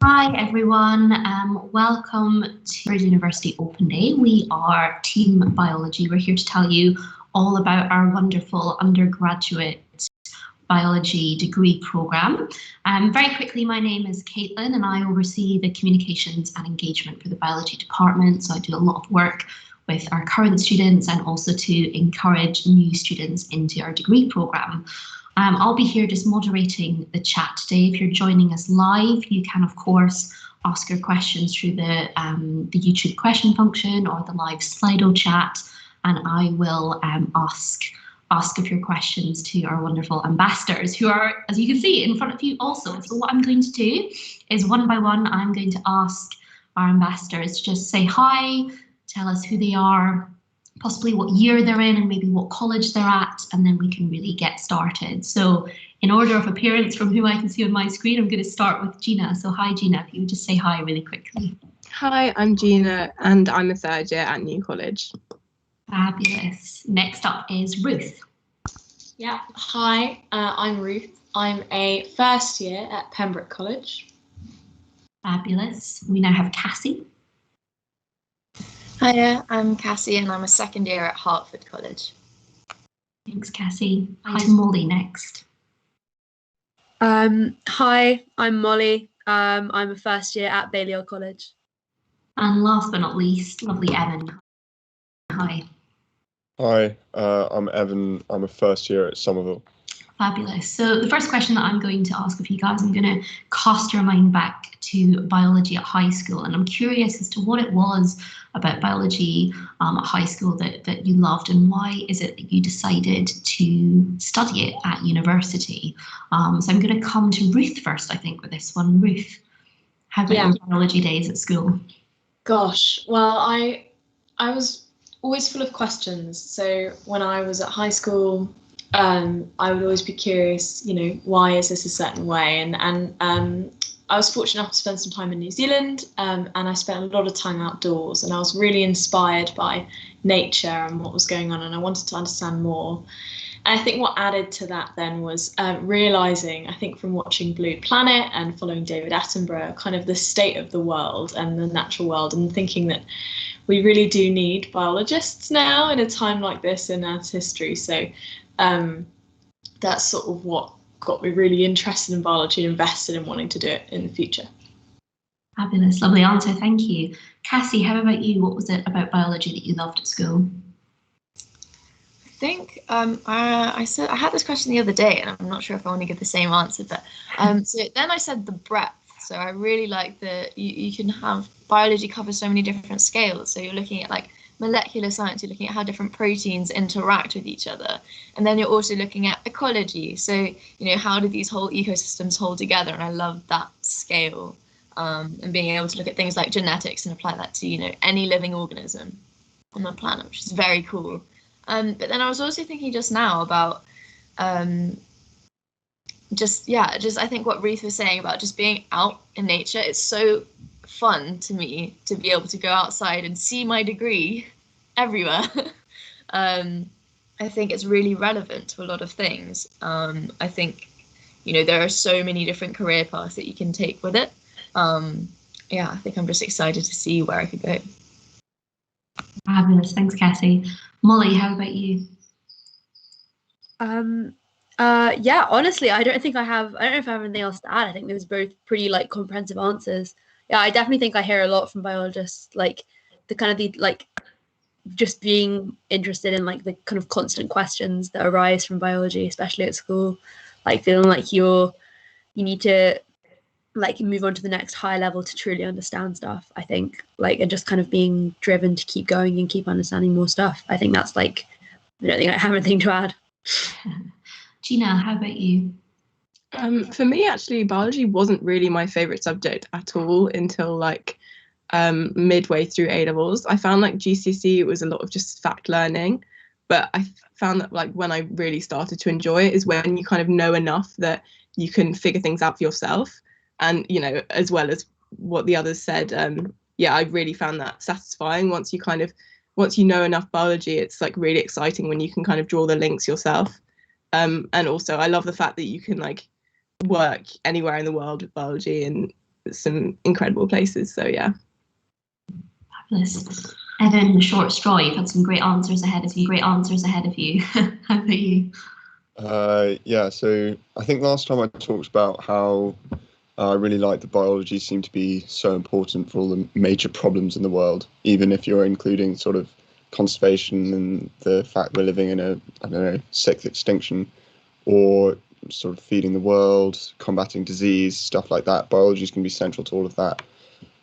Hi everyone, welcome to University Open Day. We are Team Biology. We're here to tell you all about our wonderful undergraduate biology degree programme. Very quickly, my name is Caitlin and I oversee the communications and engagement for the biology department. So I do a lot of work with our current students and also to encourage new students into our degree programme. I'll be here just moderating the chat today. If you're joining us live, you can of course ask your questions through the YouTube question function or the live Slido chat, and I will ask of your questions to our wonderful ambassadors who are, as you can see, in front of you also. So what I'm going to do is one by one, I'm going to ask our ambassadors to just say hi, tell us who they are, possibly what year they're in and maybe what college they're at, and then we can really get started. So in order of appearance from whom I can see on my screen, I'm going to start with Gina. So hi Gina, if you would just say hi really quickly. Hi, I'm Gina and I'm a third year at New College. Fabulous. Next up is Ruth. Yeah, hi, I'm Ruth. I'm a first year at Pembroke College. Fabulous. We now have Cassie. Hiya, I'm Cassie and I'm a second year at Hertford College. Thanks, Cassie. Hi, Molly next. Hi, I'm Molly. I'm a first year at Balliol College. And last but not least, lovely Evan. Hi. Hi, I'm Evan. I'm a first year at Somerville. Fabulous. So the first question that I'm going to ask of you guys, I'm going to cast your mind back to biology at high school, and I'm curious as to what it was about biology at high school that you loved, and why is it that you decided to study it at university? So I'm going to come to Ruth first, I think, with this one. Ruth, how about your biology days at school? Gosh, well, I was always full of questions. So when I was at high school, I would always be curious, why is this a certain way? And I was fortunate enough to spend some time in New Zealand, and I spent a lot of time outdoors, and I was really inspired by nature and what was going on, and I wanted to understand more. And I think what added to that then was realising, I think from watching Blue Planet and following David Attenborough, kind of the state of the world and the natural world, and thinking that we really do need biologists now in a time like this in Earth's history. So that's sort of what got me really interested in biology and invested in wanting to do it in the future. Fabulous, lovely answer, thank you. Cassie, how about you? What was it about biology that you loved at school? I think I had this question the other day, and I'm not sure if I want to give the same answer, but so then I said the breadth. So I really like that you can have biology cover so many different scales. So you're looking at like molecular science, you're looking at how different proteins interact with each other, and then you're also looking at ecology. So how do these whole ecosystems hold together? And I love that scale, and being able to look at things like genetics and apply that to any living organism on the planet, which is very cool. But then I was also thinking just now about I think what Ruth was saying about just being out in nature. It's so fun to me to be able to go outside and see my degree everywhere. I think it's really relevant to a lot of things. I think there are so many different career paths that you can take with it. I think I'm just excited to see where I could go. Fabulous, thanks Cassie. Molly, how about you? Honestly, I don't know if I have anything else to add. I think there was both pretty comprehensive answers. Yeah, I definitely think I hear a lot from biologists, just being interested in the kind of constant questions that arise from biology, especially at school, feeling like you need to move on to the next high level to truly understand stuff, I think, and just kind of being driven to keep going and keep understanding more stuff. I think that's I don't think I have anything to add. Gina, how about you? For me, actually, biology wasn't really my favourite subject at all until midway through A-levels. I found GCSE, it was a lot of just fact learning, but I found that when I really started to enjoy it is when you kind of know enough that you can figure things out for yourself. And, as well as what the others said, I really found that satisfying. Once you know enough biology, it's really exciting when you can kind of draw the links yourself. And also I love the fact that you can work anywhere in the world with biology, and some incredible places. So yeah. Fabulous. Evan, the short straw, you've had some great answers ahead of you. How about you? Yeah, so I think last time I talked about how I really like that biology seemed to be so important for all the major problems in the world, even if you're including sort of conservation and the fact we're living in a, I don't know, sixth extinction, or sort of feeding the world, combating disease, stuff like that. Biology is going to be central to all of that.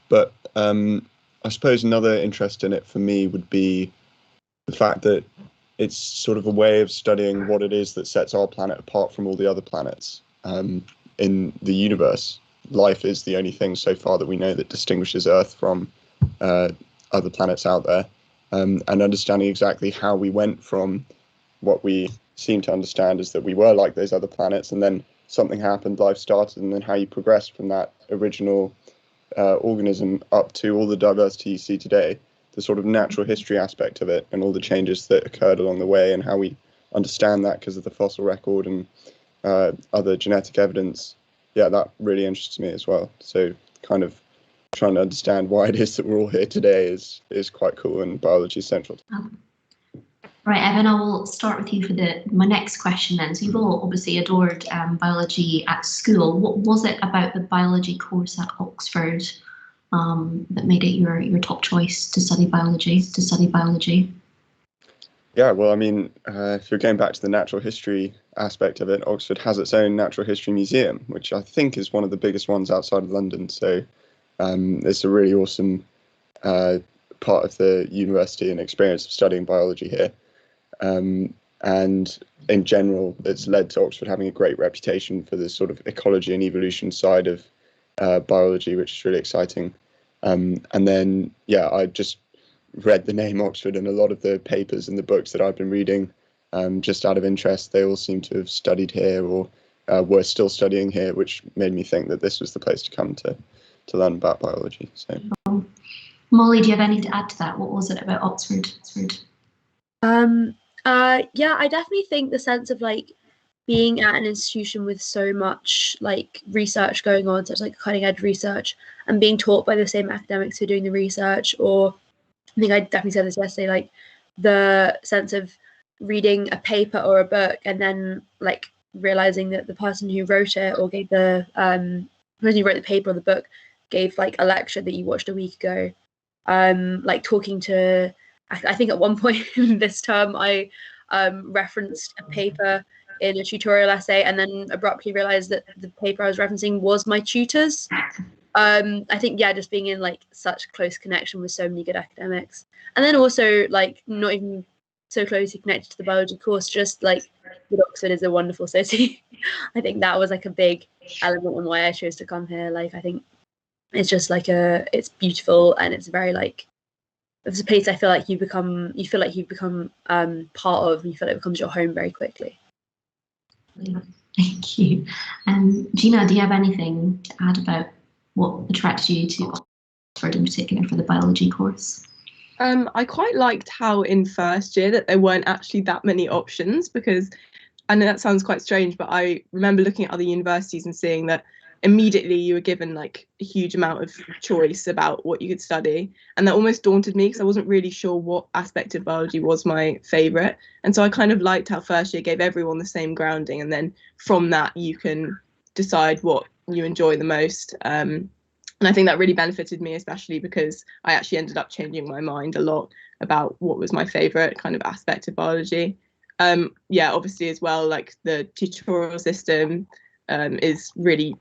But I suppose another interest in it for me would be the fact that it's sort of a way of studying what it is that sets our planet apart from all the other planets in the universe. Life is the only thing so far that we know that distinguishes Earth from other planets out there, and understanding exactly how we went from what we seem to understand is that we were like those other planets, and then something happened, life started, and then how you progressed from that original organism up to all the diversity you see today, the sort of natural history aspect of it and all the changes that occurred along the way, and how we understand that because of the fossil record and other genetic evidence. Yeah, that really interests me as well. So kind of trying to understand why it is that we're all here today is quite cool, and biology is central. Right, Evan, I will start with you for my next question then. So you've all obviously adored biology at school. What was it about the biology course at Oxford that made it your top choice to study biology? Yeah, well, I mean, if you're going back to the natural history aspect of it, Oxford has its own natural history museum, which I think is one of the biggest ones outside of London. So it's a really awesome part of the university and experience of studying biology here. And in general, it's led to Oxford having a great reputation for the sort of ecology and evolution side of biology, which is really exciting. And then, yeah, I just read the name Oxford, and a lot of the papers and the books that I've been reading, just out of interest, they all seem to have studied here or were still studying here, which made me think that this was the place to come to learn about biology. So, Molly, do you have anything to add to that? What was it about Oxford? Yeah, I definitely think the sense of like being at an institution with so much like research going on, such like cutting edge research, and being taught by the same academics who are doing the research, or I think I definitely said this yesterday, like the sense of reading a paper or a book and then like realizing that the person who wrote it or gave the person who wrote the paper or the book gave like a lecture that you watched a week ago. Like talking to, I think at one point this term I referenced a paper in a tutorial essay and then abruptly realized that the paper I was referencing was my tutor's. I think, yeah, just being in like such close connection with so many good academics, and then also like not even so closely connected to the biology course, just like that Oxford is a wonderful city. I think that was like a big element on why I chose to come here. Like I think it's just like it's beautiful, and it's very like it's a place I feel like you feel like you've become part of, and you feel like it becomes your home very quickly. Thank you. Gina, do you have anything to add about what attracted you to Oxford in particular for the biology course? I quite liked how in first year that there weren't actually that many options, because I know that sounds quite strange, but I remember looking at other universities and seeing that immediately you were given like a huge amount of choice about what you could study, and that almost daunted me because I wasn't really sure what aspect of biology was my favourite. And so I kind of liked how first year gave everyone the same grounding, and then from that you can decide what you enjoy the most. And I think that really benefited me, especially because I actually ended up changing my mind a lot about what was my favourite kind of aspect of biology. Yeah, obviously as well, like the tutorial system is really,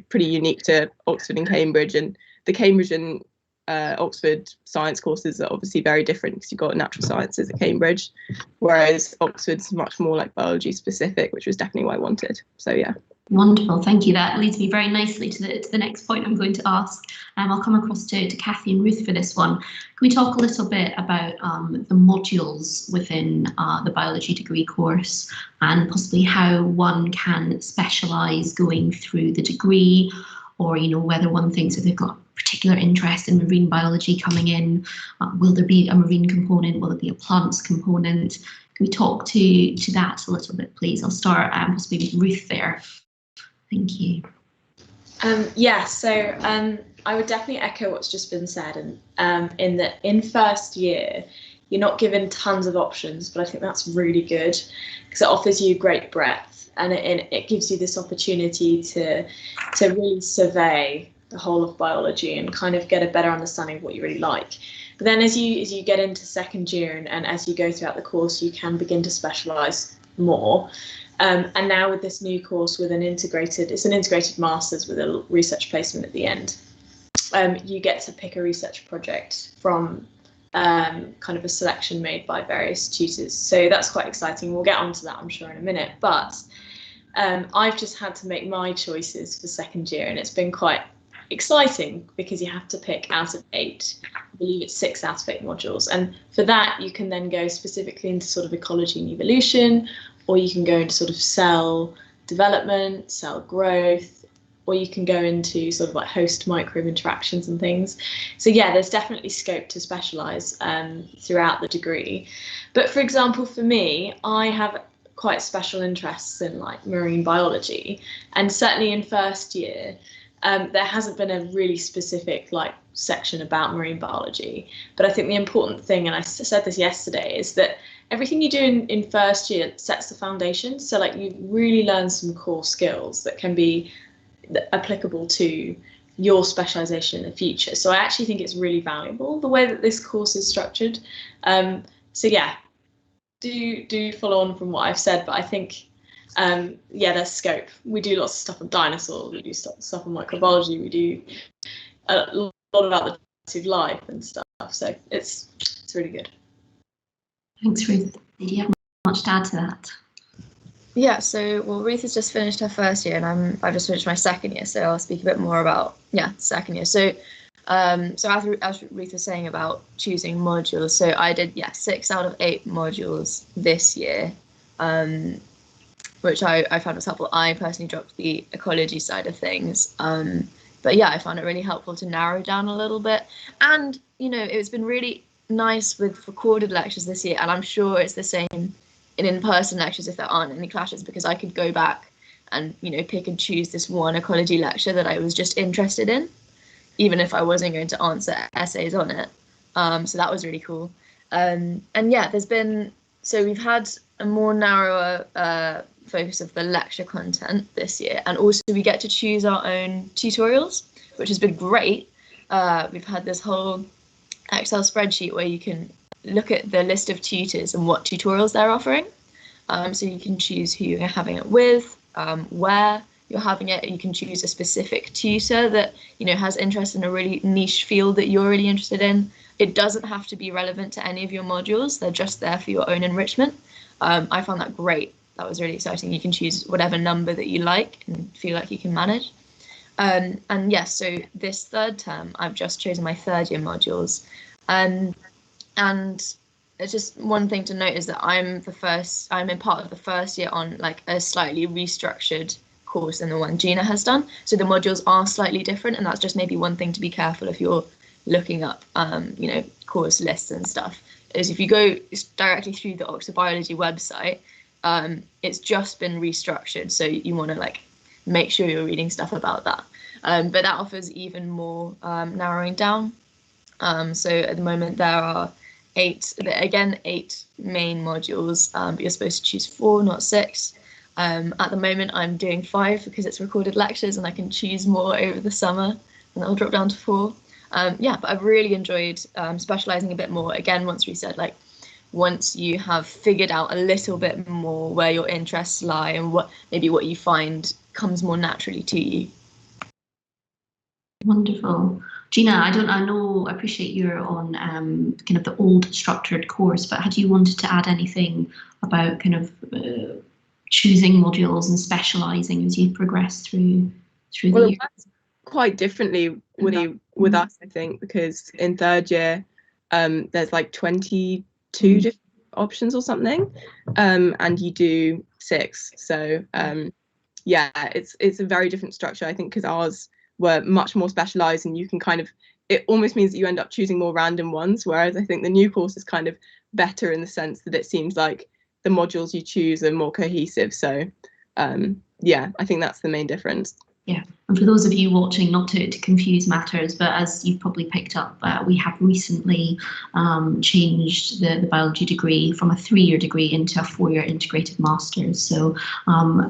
pretty unique to Oxford and Cambridge, and the Cambridge and Oxford science courses are obviously very different because you've got natural sciences at Cambridge, whereas Oxford's much more like biology specific, which was definitely what I wanted. So yeah. Wonderful, thank you. That leads me very nicely to the next point I'm going to ask. I'll come across to Kathy and Ruth for this one. Can we talk a little bit about the modules within the biology degree course, and possibly how one can specialise going through the degree, or whether one thinks that they've got particular interest in marine biology coming in, will there be a marine component, will there be a plants component? Can we talk to that a little bit, please? I'll start possibly with Ruth there. Thank you. Yeah, so I would definitely echo what's just been said, and in that in first year you're not given tons of options, but I think that's really good because it offers you great breadth, and it gives you this opportunity to really survey the whole of biology and kind of get a better understanding of what you really like. But then as you get into second year and as you go throughout the course, you can begin to specialise more. And now with this new course with it's an integrated master's with a research placement at the end. You get to pick a research project from kind of a selection made by various tutors. So that's quite exciting. We'll get onto that, I'm sure, in a minute. But I've just had to make my choices for second year, and it's been quite exciting because you have to pick out of 8. I believe it's 6 out of 8 modules. And for that, you can then go specifically into sort of ecology and evolution, or you can go into sort of cell development, cell growth, or you can go into sort of like host microbe interactions and things. So yeah, there's definitely scope to specialise throughout the degree. But for example, for me, I have quite special interests in like marine biology, and certainly in first year, there hasn't been a really specific like section about marine biology. But I think the important thing, and I said this yesterday, is that everything you do in first year sets the foundation. So like you really learn some core skills that can be applicable to your specialisation in the future. So I actually think it's really valuable the way that this course is structured. So yeah, do follow on from what I've said, but I think yeah, there's scope. We do lots of stuff on dinosaurs, we do stuff on microbiology, we do a lot about the diversity of life and stuff. So it's really good. Thanks, Ruth. Did you have much to add to that? Yeah, so well, Ruth has just finished her first year, and I've just finished my second year, so I'll speak a bit more about second year. So as Ruth was saying about choosing modules, so I did 6 out of 8 modules this year, which I found was helpful. I personally dropped the ecology side of things, but yeah, I found it really helpful to narrow down a little bit. And it's been really nice with recorded lectures this year, and I'm sure it's the same in-person lectures if there aren't any clashes, because I could go back and pick and choose this one ecology lecture that I was just interested in, even if I wasn't going to answer essays on it. So that was really cool. And yeah, we've had a more narrower focus of the lecture content this year, and also we get to choose our own tutorials, which has been great. We've had this whole Excel spreadsheet where you can look at the list of tutors and what tutorials they're offering. So you can choose who you're having it with, where you're having it. You can choose a specific tutor that has interest in a really niche field that you're really interested in. It doesn't have to be relevant to any of your modules. They're just there for your own enrichment. I found that great. That was really exciting. You can choose whatever number that you like and feel like you can manage. And yes, so this third term, I've just chosen my third year modules. And it's just one thing to note is that I'm in part of the first year on like a slightly restructured course than the one Gina has done. So the modules are slightly different, and that's just maybe one thing to be careful if you're looking up, course lists and stuff. Is if you go directly through the Oxford Biology website, it's just been restructured. So you want to like make sure you're reading stuff about that. But that offers even more narrowing down. So at the moment there are 8 main modules, but you're supposed to choose 4, not 6. At the moment I'm doing 5 because it's recorded lectures and I can choose more over the summer, and that'll drop down to 4. But I've really enjoyed specialising a bit more. Again, once we said like, once you have figured out a little bit more where your interests lie and what you find comes more naturally to you. Wonderful. Gina, I appreciate you're on kind of the old structured course, but had you wanted to add anything about kind of choosing modules and specialising as you progress through the year? Quite differently with us, I think, because in third year there's like 22 different options or something, and you do 6. So it's a very different structure, I think, because ours were much more specialised, and you can it almost means that you end up choosing more random ones, whereas I think the new course is kind of better in the sense that it seems like the modules you choose are more cohesive. So I think that's the main difference. Yeah, And for those of you watching, not to confuse matters, but as you've probably picked up, we have recently changed the biology degree from a 3-year degree into a 4-year integrated master's. So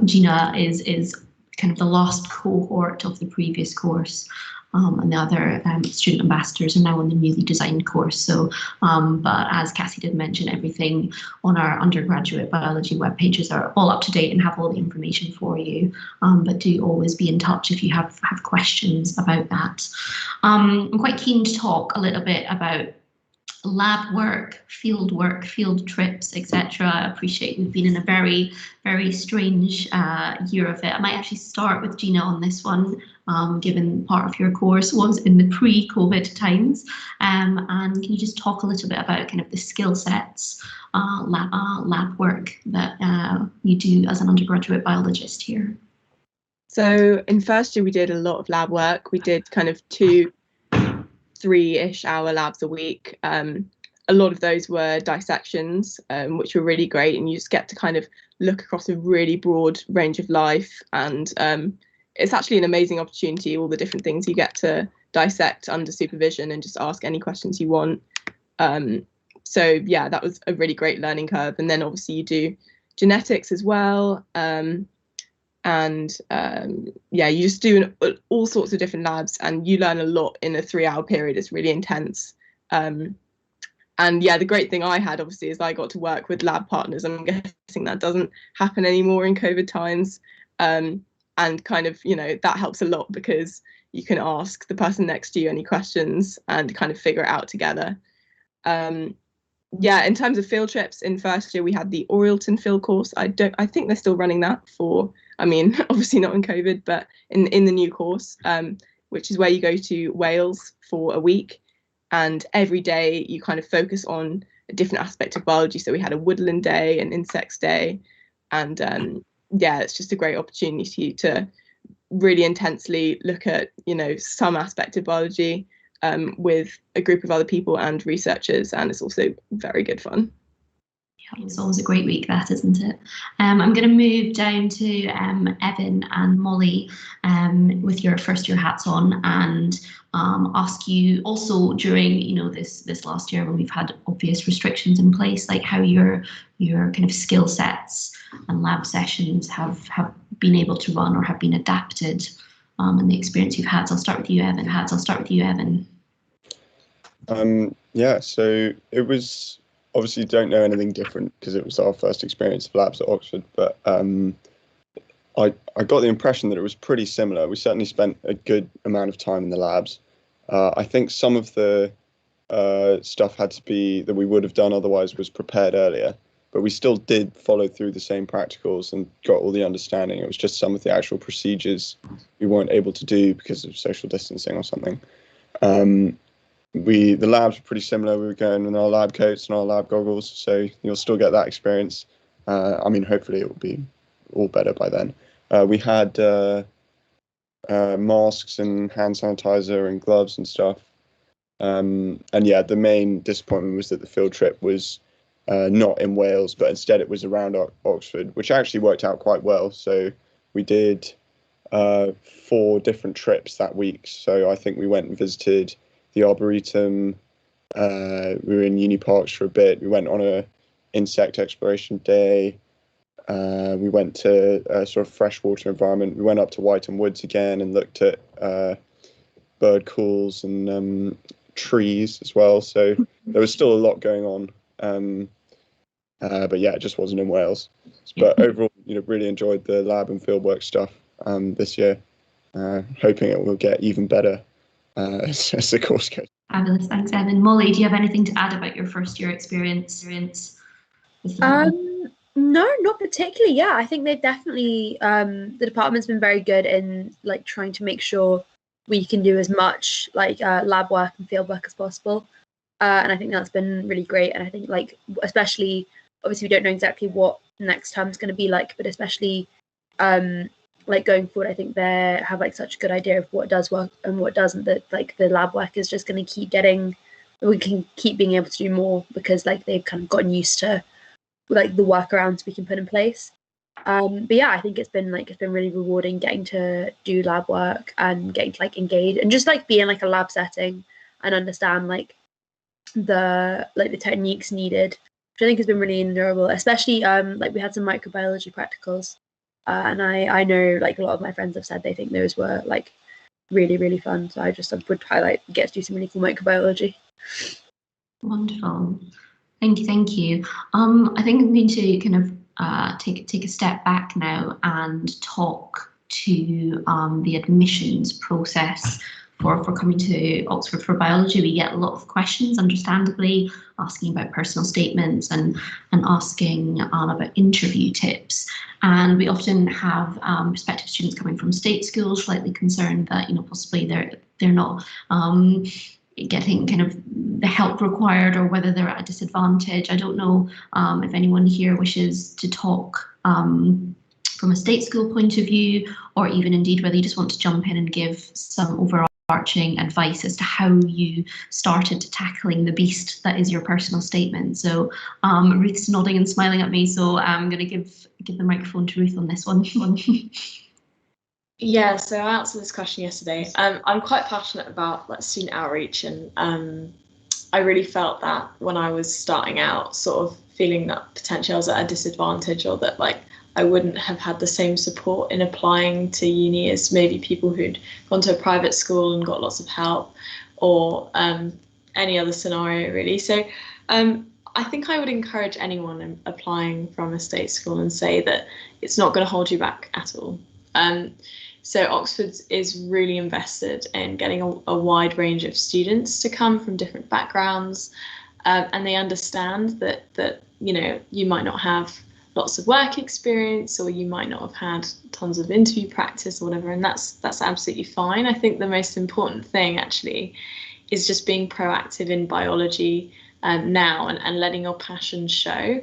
Gina is kind of the last cohort of the previous course. And the other student ambassadors are now on the newly designed course. So, but as Cassie did mention, everything on our undergraduate biology web pages are all up to date and have all the information for you. But do always be in touch if you have questions about that. I'm quite keen to talk a little bit about lab work, field trips, etc. I appreciate we've been in a very, very strange year of it. I might actually start with Gina on this one, given part of your course was in the pre-COVID times. And can you just talk a little bit about kind of the skill sets, lab work that you do as an undergraduate biologist here? So in first year, we did a lot of lab work. We did kind of 2-3-ish hour labs a week. A lot of those were dissections, which were really great, and you just get to kind of look across a really broad range of life, and it's actually an amazing opportunity, all the different things you get to dissect under supervision and just ask any questions you want. So yeah, that was a really great learning curve. And then obviously you do genetics as well, yeah, you just do all sorts of different labs, and you learn a lot in a 3-hour period. It's really intense. And yeah, the great thing I had obviously is I got to work with lab partners. I'm guessing that doesn't happen anymore in COVID times. And kind of, you know, that helps a lot because you can ask the person next to you any questions and kind of figure it out together. Yeah, in terms of field trips, in first year we had the Orielton field course. I think they're still running that for, I mean, obviously not in COVID, but in the new course, which is where you go to Wales for a week, and every day you kind of focus on a different aspect of biology. So we had a woodland day, an insects day, and yeah, it's just a great opportunity to really intensely look at, you know, some aspect of biology with a group of other people and researchers, and it's also very good fun. Yeah, it's always a great week, that, isn't it? I'm going to move down to Evan and Molly with your first year hats on, and ask you also during, you know, this last year when we've had obvious restrictions in place, like how your kind of skill sets and lab sessions have been able to run or have been adapted, and the experience you've had. So I'll start with you, Evan. Yeah, so it was, obviously don't know anything different because it was our first experience of labs at Oxford, but I got the impression that it was pretty similar. We certainly spent a good amount of time in the labs. I think some of the stuff had to be that we would have done otherwise was prepared earlier, but we still did follow through the same practicals and got all the understanding. It was just some of the actual procedures we weren't able to do because of social distancing or something. The labs were pretty similar. We were going in our lab coats and our lab goggles, so you'll still get that experience. I mean, hopefully it will be all better by then. We had masks and hand sanitizer and gloves and stuff. And yeah, the main disappointment was that the field trip was not in Wales, but instead it was around Oxford, which actually worked out quite well. So we did 4 different trips that week. So I think we went and visited the Arboretum. We were in Uni Parks for a bit. We went on a insect exploration day. We went to a sort of freshwater environment. We went up to Whiteham Woods again and looked at bird calls and trees as well. So there was still a lot going on. But yeah, it just wasn't in Wales. But overall, you know, really enjoyed the lab and fieldwork stuff this year. Hoping it will get even better as the course goes. Fabulous, thanks, Evan. Molly, do you have anything to add about your first year experience? No, not particularly. Yeah, I think they've definitely the department's been very good in like trying to make sure we can do as much like lab work and field work as possible, and I think that's been really great. And I think like especially obviously we don't know exactly what next term is going to be like, but especially like going forward, I think they have like such a good idea of what does work and what doesn't, that like the lab work is just going to keep getting, we can keep being able to do more because like they've kind of gotten used to like the workarounds we can put in place. But yeah, I think it's been really rewarding getting to do lab work and getting to like engage and just like be in like a lab setting and understand like the techniques needed, which I think has been really enjoyable. Especially like we had some microbiology practicals, and I know like a lot of my friends have said they think those were like really, really fun. So I just would highlight get to do some really cool microbiology. Wonderful. Thank you. I think I'm going to kind of take a step back now and talk to the admissions process for coming to Oxford for biology. We get a lot of questions, understandably, asking about personal statements and asking about interview tips. And we often have prospective students coming from state schools slightly concerned that possibly they're not getting kind of the help required, or whether they're at a disadvantage. I don't know if anyone here wishes to talk from a state school point of view, or even indeed whether you just want to jump in and give some overarching advice as to how you started tackling the beast that is your personal statement. So Ruth's nodding and smiling at me, so I'm going to give the microphone to Ruth on this one. Yeah, so I answered this question yesterday. I'm quite passionate about like student outreach, and I really felt that when I was starting out, sort of feeling that potentially I was at a disadvantage, or that like I wouldn't have had the same support in applying to uni as maybe people who'd gone to a private school and got lots of help, or any other scenario really. So I think I would encourage anyone applying from a state school and say that it's not going to hold you back at all. So Oxford is really invested in getting a wide range of students to come from different backgrounds, and they understand that you might not have lots of work experience, or you might not have had tons of interview practice or whatever, and that's absolutely fine. I think the most important thing actually is just being proactive in biology now, and letting your passion show.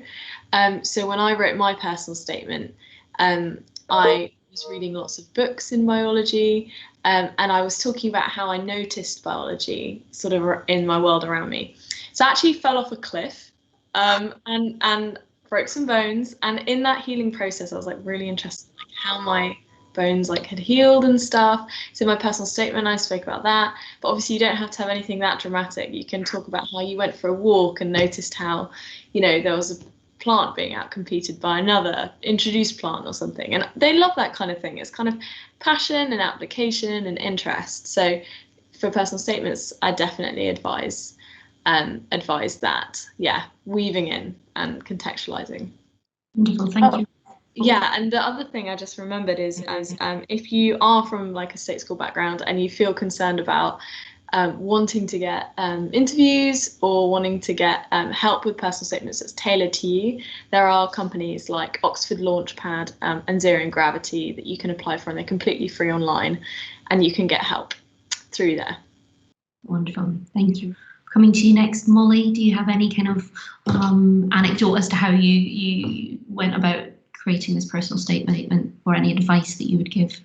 So when I wrote my personal statement, I was reading lots of books in biology, and I was talking about how I noticed biology sort of in my world around me. So I actually fell off a cliff and broke some bones, and in that healing process I was like really interested in like how my bones like had healed and stuff. So in my personal statement I spoke about that, but obviously you don't have to have anything that dramatic. You can talk about how you went for a walk and noticed how there was a plant being outcompeted by another introduced plant or something, and they love that kind of thing. It's kind of passion and application and interest. So for personal statements I definitely advise that, weaving in and contextualizing. Wonderful, thank you. Yeah, and the other thing I just remembered is if you are from like a state school background and you feel concerned about wanting to get interviews or wanting to get help with personal statements that's tailored to you, there are companies like Oxford Launchpad and Zero in Gravity that you can apply for, and they're completely free online, and you can get help through there. Wonderful, thank you. Coming to you next, Molly, do you have any kind of anecdote as to how you went about creating this personal statement, or any advice that you would give?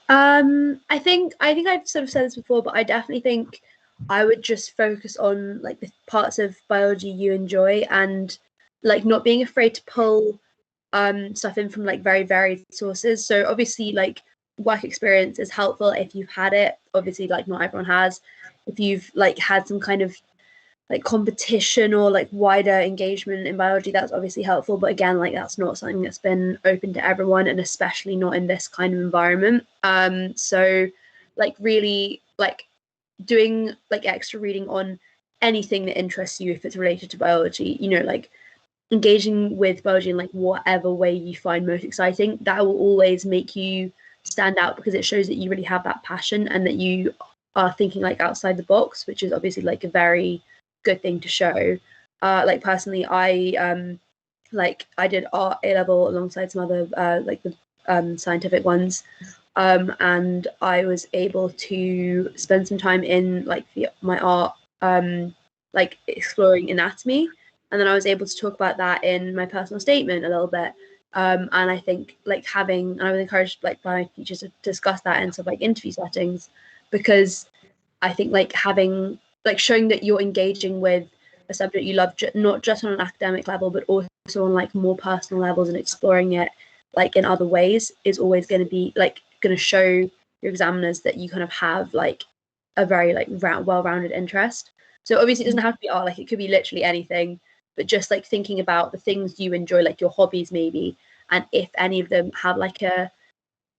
I think I've sort of said this before, but I definitely think I would just focus on like the parts of biology you enjoy, and like not being afraid to pull stuff in from like very varied sources. So obviously like work experience is helpful if you've had it. Obviously like not everyone has. If you've like had some kind of like competition or like wider engagement in biology, that's obviously helpful, but again like that's not something that's been open to everyone, and especially not in this kind of environment. So like really like doing like extra reading on anything that interests you if it's related to biology, like engaging with biology in like whatever way you find most exciting, that will always make you stand out, because it shows that you really have that passion and that you are thinking like outside the box, which is obviously like a very good thing to show. Like personally, I did art A level alongside some other like the scientific ones, and I was able to spend some time in like my art like exploring anatomy, and then I was able to talk about that in my personal statement a little bit. And I think like I was encouraged like by my teachers to discuss that in sort of like interview settings, because I think like having like showing that you're engaging with a subject you love, not just on an academic level, but also on like more personal levels and exploring it like in other ways is always going to be like going to show your examiners that you kind of have like a very like well-rounded interest. So obviously it doesn't have to be art, like it could be literally anything, but just like thinking about the things you enjoy, like your hobbies maybe, and if any of them have like a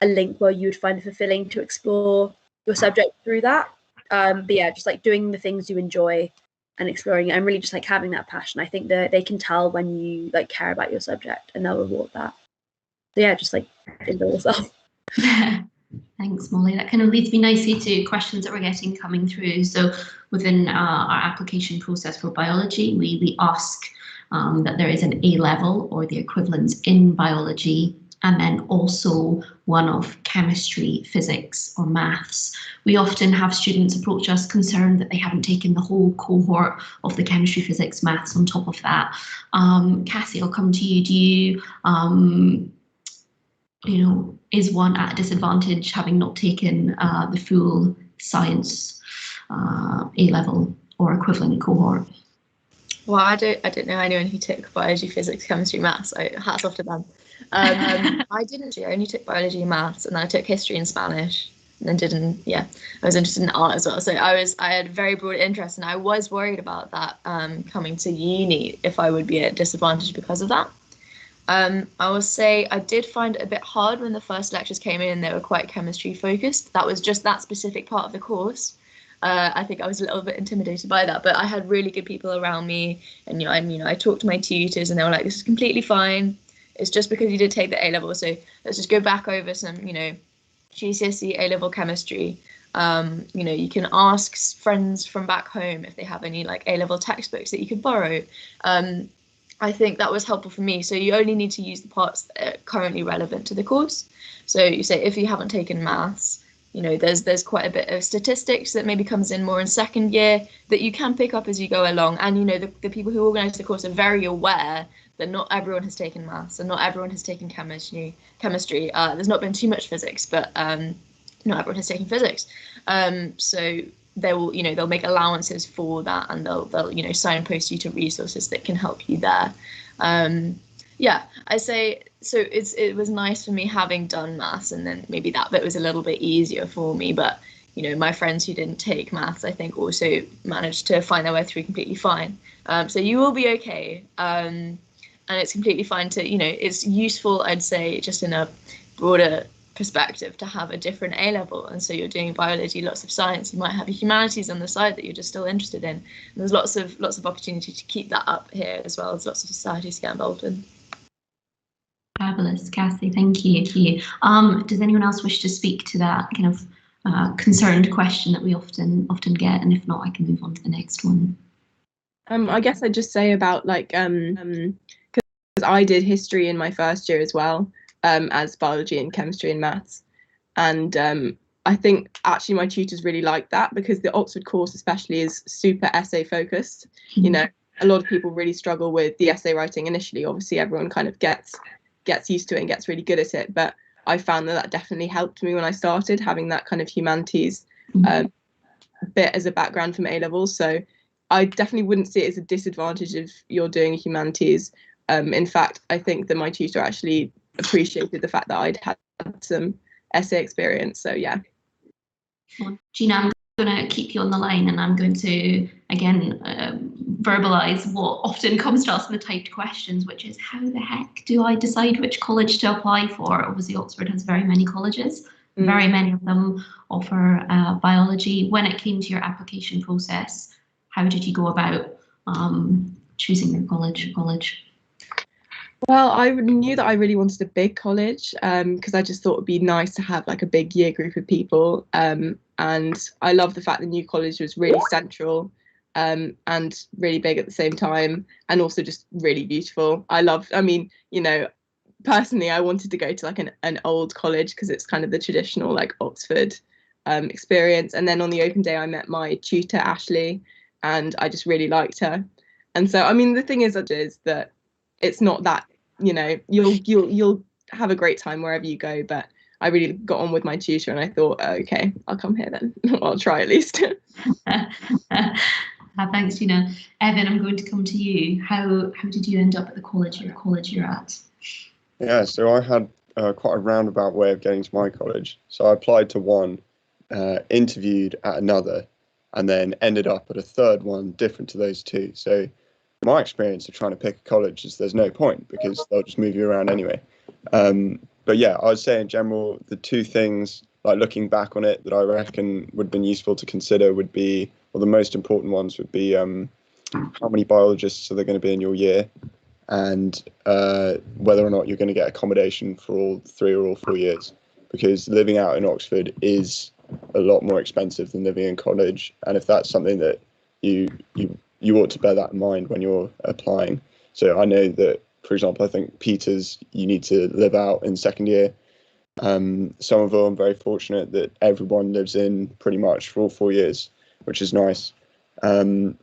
link where you would find it fulfilling to explore your subject through that. But yeah, just like doing the things you enjoy and exploring it and really just like having that passion. I think that they can tell when you like care about your subject and they'll reward that. So yeah, just like enjoy yourself. Thanks, Molly. That kind of leads me nicely to questions that we're getting coming through. So within our application process for biology, we ask that there is an A level or the equivalent in biology, and then also one of chemistry, physics, or maths. We often have students approach us concerned that they haven't taken the whole cohort of the chemistry, physics, maths on top of that. Cassie, I'll come to you. Do you, is one at a disadvantage having not taken the full science A level or equivalent cohort? Well, I don't know anyone who took biology, physics, chemistry, maths. So hats off to them. I didn't. I only took biology and maths, and then I took history and Spanish, and then I was interested in art as well. So I had very broad interest, and I was worried about that coming to uni if I would be at a disadvantage because of that. I will say I did find it a bit hard when the first lectures came in. They were quite chemistry focused. That was just that specific part of the course. I think I was a little bit intimidated by that, but I had really good people around me, and I talked to my tutors, and they were like, "This is completely fine. It's just because you did take the A level, so let's just go back over some, GCSE A level chemistry. You can ask friends from back home if they have any like A level textbooks that you could borrow." I think that was helpful for me. So you only need to use the parts that are currently relevant to the course. So you say if you haven't taken maths, there's quite a bit of statistics that maybe comes in more in second year that you can pick up as you go along. And the people who organise the course are very aware that not everyone has taken maths and not everyone has taken chemistry. There's not been too much physics, but not everyone has taken physics. So they will, they'll make allowances for that, and they'll signpost you to resources that can help you there. I say so. It was nice for me having done maths, and then maybe that bit was a little bit easier for me. But my friends who didn't take maths, I think, also managed to find their way through completely fine. So you will be okay, and it's completely fine to it's useful, I'd say, just in a broader perspective to have a different A level. And so you're doing biology, lots of science, you might have humanities on the side that you're just still interested in, and there's lots of opportunity to keep that up here, as well as lots of societies to get involved in. Fabulous, Cassie, thank you. Does anyone else wish to speak to that kind of concerned question that we often get? And if not, I can move on to the next one. I guess I'd just say about because I did history in my first year as well, as biology and chemistry and maths, and I think actually my tutors really liked that, because the Oxford course especially is super essay focused. A lot of people really struggle with the essay writing initially. Obviously everyone kind of gets used to it and gets really good at it, but I found that definitely helped me when I started, having that kind of humanities bit as a background from A levels. So I definitely wouldn't see it as a disadvantage if you're doing humanities. In fact, I think that my tutor actually appreciated the fact that I'd had some essay experience. So yeah. Well, Gina, I'm going to keep you on the line, and I'm going to again verbalise what often comes to us in the typed questions, which is, how the heck do I decide which college to apply for? Obviously Oxford has very many colleges. Very many of them offer biology. When it came to your application process, how did you go about choosing your college? Well, I knew that I really wanted a big college, because I just thought it'd be nice to have like a big year group of people. And I love the fact the new college was really central, and really big at the same time, and also just really beautiful. Personally, I wanted to go to like an old college, because it's kind of the traditional like Oxford experience. And then on the open day, I met my tutor Ashley, and I just really liked her. And so, the thing is that it's not that, you'll have a great time wherever you go, but I really got on with my tutor, and I thought, okay, I'll come here then. I'll try at least. Thanks, Gina. Evan, I'm going to come to you. How did you end up at the college you're at? Yeah, so I had quite a roundabout way of getting to my college. So I applied to one, interviewed at another, and then ended up at a third one different to those two. So my experience of trying to pick a college is there's no point because they'll just move you around anyway. But yeah, I would say in general, the two things, like looking back on it, that I reckon would have been useful to consider would be, or the most important ones would be, how many biologists are there going to be in your year, and whether or not you're going to get accommodation for all 3 or all 4 years, because living out in Oxford is a lot more expensive than living in college, and if that's something that you ought to bear that in mind when you're applying. So I know that, for example, I think Peters, you need to live out in second year. Somerville, I'm very fortunate that everyone lives in pretty much for all 4 years, which is nice. And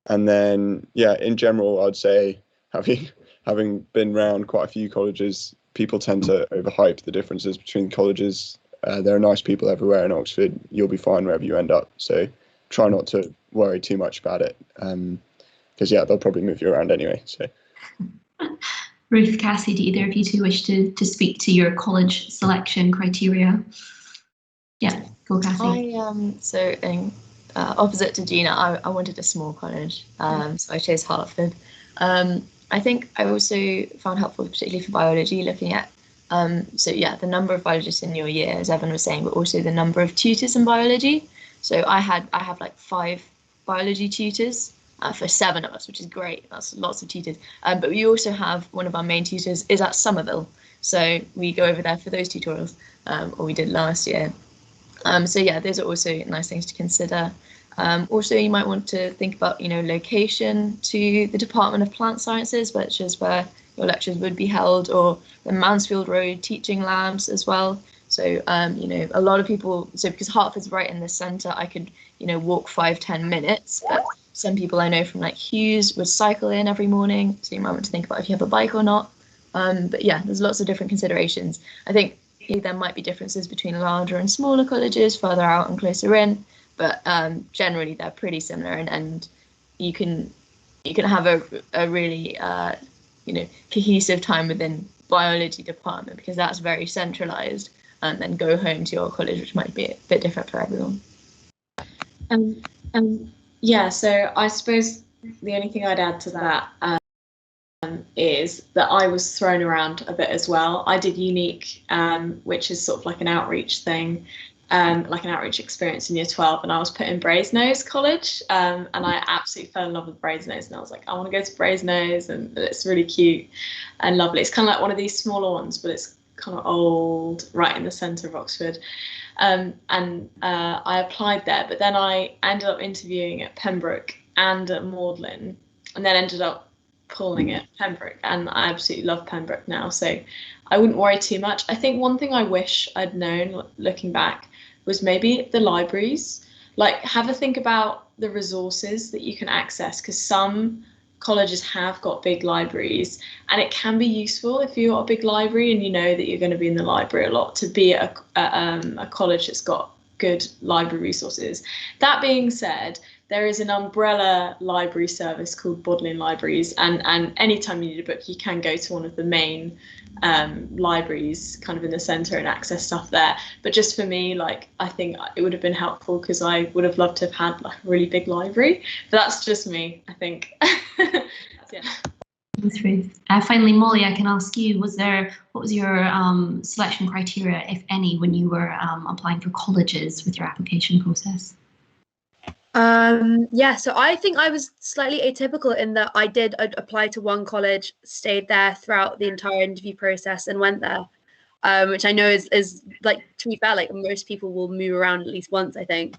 then, yeah, in general, I'd say having been around quite a few colleges, people tend to overhype the differences between colleges. There are nice people everywhere in Oxford. You'll be fine wherever you end up. So try not to worry too much about it, because yeah, they'll probably move you around anyway. So. Ruth, Cassie, do either of you two wish to speak to your college selection criteria? Yeah, go Cassie. So in opposite to Gina, I wanted a small college, so I chose Hertford. I think I also found helpful, particularly for biology, looking at the number of biologists in your year, as Evan was saying, but also the number of tutors in biology. So I have like 5 biology tutors for 7 of us, which is great. That's lots of tutors. But we also have one of our main tutors is at Somerville, so we go over there for those tutorials, or we did last year. So yeah, those are also nice things to consider. Also, you might want to think about, location to the Department of Plant Sciences, which is where your lectures would be held, or the Mansfield Road teaching labs as well. So, a lot of people, because Hertford's right in the centre, I could, walk 5-10 minutes, but some people I know from like Hughes would cycle in every morning. So you might want to think about if you have a bike or not. But yeah, there's lots of different considerations. I think there might be differences between larger and smaller colleges, further out and closer in, but generally they're pretty similar, and you can have a really cohesive time within biology department, because that's very centralized, and then go home to your college, which might be a bit different for everyone. Yeah, so I suppose the only thing I'd add to that is that I was thrown around a bit as well. I did Unique, which is sort of like an outreach thing, like an outreach experience in year 12, and I was put in Brasenose College, and I absolutely fell in love with Brasenose, and I was like, I want to go to Brasenose, and it's really cute and lovely. It's kind of like one of these smaller ones, but it's kind of old, right in the centre of Oxford. And I applied there, but then I ended up interviewing at Pembroke and at Magdalen, and then ended up pulling at Pembroke, and I absolutely love Pembroke now, so I wouldn't worry too much. I think one thing I wish I'd known, looking back, was maybe the libraries. Like, have a think about the resources that you can access, because some colleges have got big libraries, and it can be useful if you've got a big library and you know that you're going to be in the library a lot, to be at a college that's got good library resources. That being said, there is an umbrella library service called Bodleian Libraries, and anytime you need a book, you can go to one of the main libraries kind of in the centre and access stuff there. But just for me, like, I think it would have been helpful, because I would have loved to have had like a really big library. But that's just me, I think. Yeah. Thanks, Ruth. Finally, Molly, I can ask you, what was your selection criteria, if any, when you were applying for colleges with your application process? So I think I was slightly atypical in that I did apply to one college, stayed there throughout the entire interview process, and went there, which I know is like, to be fair, like most people will move around at least once, I think.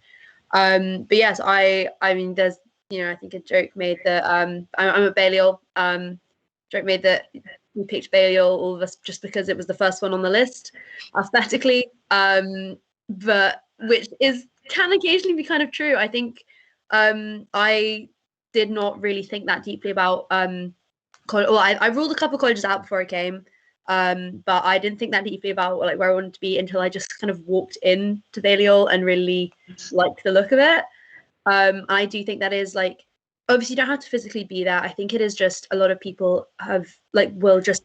But yes, I mean, there's, I think a joke made that I'm at Balliol. Joke made that we picked Balliol, all of us, just because it was the first one on the list alphabetically, but which can occasionally be kind of true. I think I did not really think that deeply about I ruled a couple of colleges out before I came, but I didn't think that deeply about like where I wanted to be until I just kind of walked in to Balliol and really liked the look of it. I do think that is like obviously you don't have to physically be there. I think it is just a lot of people will just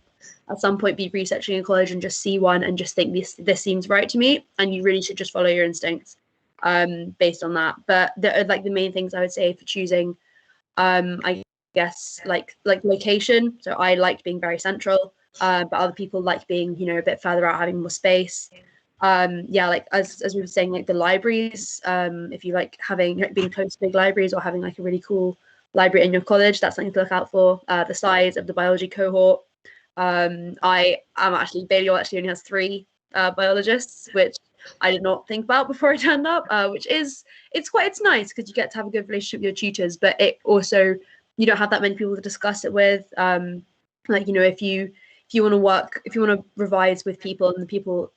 at some point be researching in college and just see one and just think this seems right to me, and you really should just follow your instincts based on that. But the main things I would say for choosing, I guess like location. So I liked being very central, but other people like being a bit further out, having more space. Like as we were saying, like the libraries, if you like being close to big libraries or having like a really cool library in your college, that's something to look out for. The size of the biology cohort. I am Balliol actually only has 3 biologists, which I did not think about before I turned up, it's nice because you get to have a good relationship with your tutors, but it also, you don't have that many people to discuss it with. If you want to revise with people and the people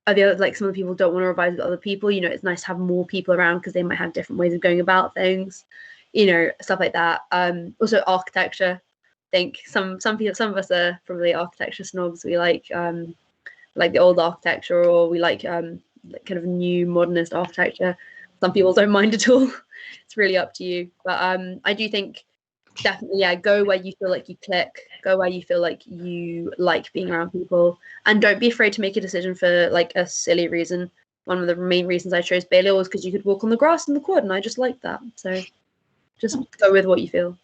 some of the people don't want to revise with other people, it's nice to have more people around because they might have different ways of going about things, stuff like that. Also architecture. I think some of us are probably architecture snobs. We like the old architecture, or we like kind of new modernist architecture. Some people don't mind at all. It's really up to you. But I do think definitely, go where you feel like you click, go where you feel like you like being around people, and don't be afraid to make a decision for like a silly reason. One of the main reasons I chose Balliol was because you could walk on the grass in the quad, and I just liked that. So just go with what you feel.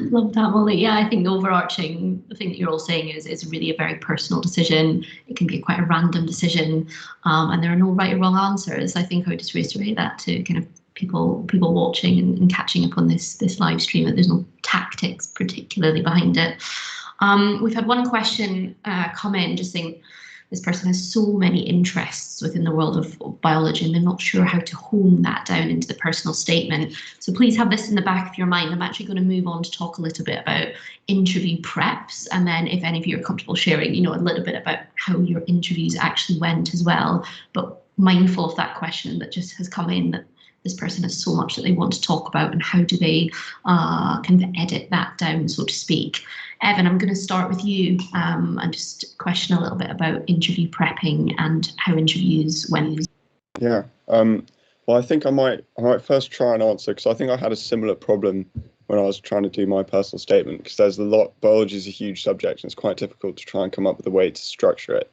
Love that, Molly. Yeah, I think the overarching thing that you're all saying is really a very personal decision. It can be quite a random decision, and there are no right or wrong answers. I think I would just reiterate that to kind of people watching and catching up on this live stream, that there's no tactics particularly behind it. We've had one question come in just saying this person has so many interests within the world of biology and they're not sure how to hone that down into the personal statement. So please have this in the back of your mind. I'm actually going to move on to talk a little bit about interview preps, and then if any of you are comfortable sharing, a little bit about how your interviews actually went as well. But mindful of that question that just has come in, that this person has so much that they want to talk about, and how do they kind of edit that down, so to speak. Evan, I'm going to start with you and just question a little bit about interview prepping and how interviews went. Yeah, well, I think I might first try and answer, because I think I had a similar problem when I was trying to do my personal statement, because there's biology is a huge subject and it's quite difficult to try and come up with a way to structure it.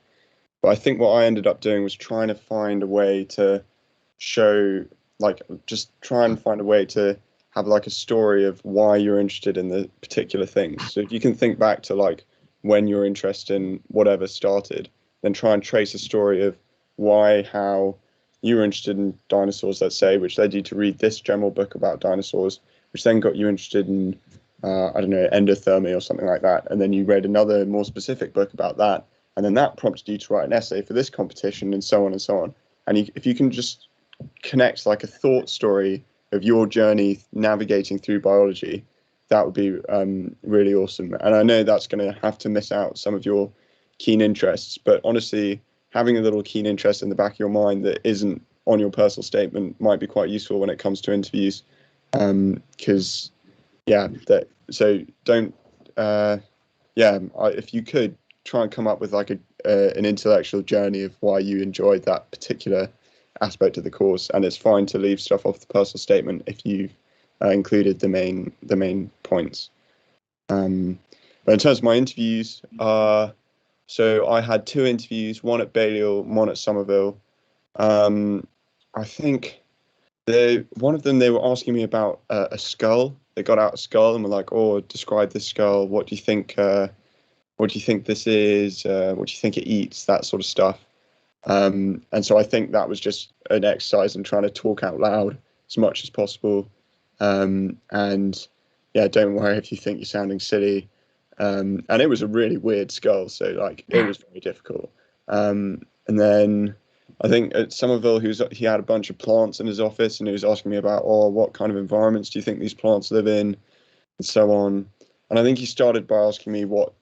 But I think what I ended up doing was trying to find a way to show, find a way to have like a story of why you're interested in the particular thing. So if you can think back to like when your interest in whatever started, then try and trace a story of how you were interested in dinosaurs, let's say, which led you to read this general book about dinosaurs, which then got you interested in, endothermy or something like that. And then you read another more specific book about that. And then that prompted you to write an essay for this competition, and so on and so on. And if you can just connect like a thought story of your journey navigating through biology, that would be really awesome. And I know that's going to have to miss out some of your keen interests, but honestly, having a little keen interest in the back of your mind that isn't on your personal statement might be quite useful when it comes to interviews. If you could try and come up with like an intellectual journey of why you enjoyed that particular aspect of the course, and it's fine to leave stuff off the personal statement if you've included the main points. But in terms of my interviews, so I had 2 interviews, one at Balliol, one at Somerville. I think one of them, they were asking me about a skull. They got out a skull and were like, "Oh, describe this skull. What do you think? What do you think this is? What do you think it eats?" That sort of stuff. And so I think that was just an exercise in trying to talk out loud as much as possible. And yeah, don't worry if you think you're sounding silly. And it was a really weird skull, so like it was very difficult. And then I think at Somerville, he had a bunch of plants in his office, and he was asking me about, what kind of environments do you think these plants live in, and so on. And I think he started by asking me what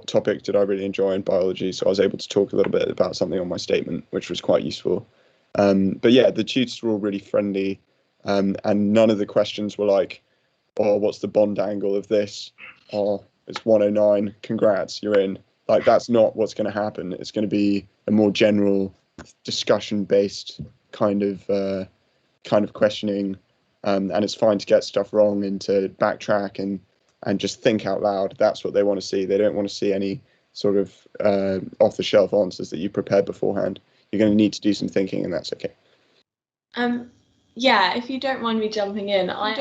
topic did I really enjoy in biology, so I was able to talk a little bit about something on my statement, which was quite useful. But yeah, the tutors were all really friendly, and none of the questions were like, what's the bond angle of this? It's 109, congrats, you're in. Like, that's not what's going to happen. It's going to be a more general discussion based kind of questioning, and it's fine to get stuff wrong and to backtrack and just think out loud. That's what they want to see. They don't want to see any sort of off-the-shelf answers that you prepared beforehand. You're going to need to do some thinking, and that's okay. Yeah, if you don't mind me jumping in, I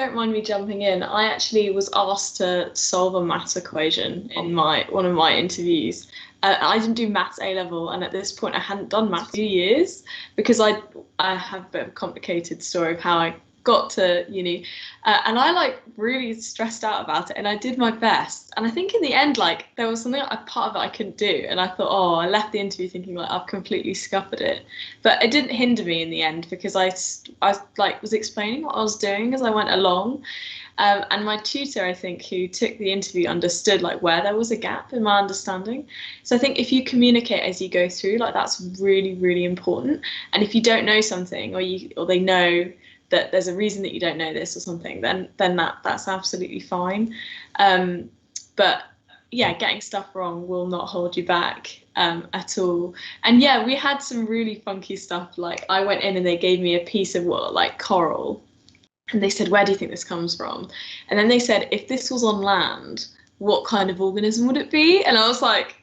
actually was asked to solve a maths equation in one of my interviews. I didn't do maths A level, and at this point I hadn't done maths for 2 years because I have a bit of a complicated story of how I got to uni, and I like really stressed out about it, and I did my best, and I think in the end like there was something, a part of it I couldn't do, and I thought, oh, I left the interview thinking like I've completely scuppered it, but it didn't hinder me in the end because I like was explaining what I was doing as I went along, and my tutor, I think, who took the interview understood like where there was a gap in my understanding. So I think if you communicate as you go through, like that's really, really important, and if you don't know something or they know that there's a reason that you don't know this or something, then that's absolutely fine. But yeah, getting stuff wrong will not hold you back at all. And yeah, we had some really funky stuff. Like I went in and they gave me a piece of like coral, and they said, where do you think this comes from? And then they said, if this was on land, what kind of organism would it be? And I was like,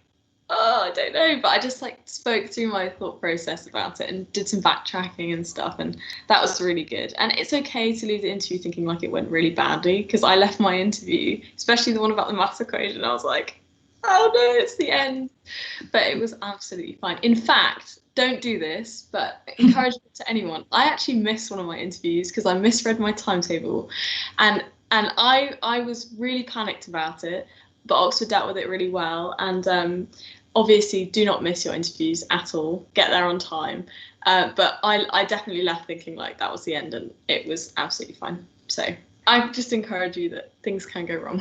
oh, I don't know, but I just like spoke through my thought process about it and did some backtracking and stuff, and that was really good. And it's okay to leave the interview thinking like it went really badly, because I left my interview, especially the one about the maths equation, I was like, oh no, it's the end. But it was absolutely fine. In fact, don't do this, but encourage it to anyone. I actually missed one of my interviews because I misread my timetable, and I was really panicked about it, but Oxford dealt with it really well. And obviously do not miss your interviews at all, get there on time, but I definitely left thinking like that was the end, and it was absolutely fine. So I just encourage you that things can go wrong.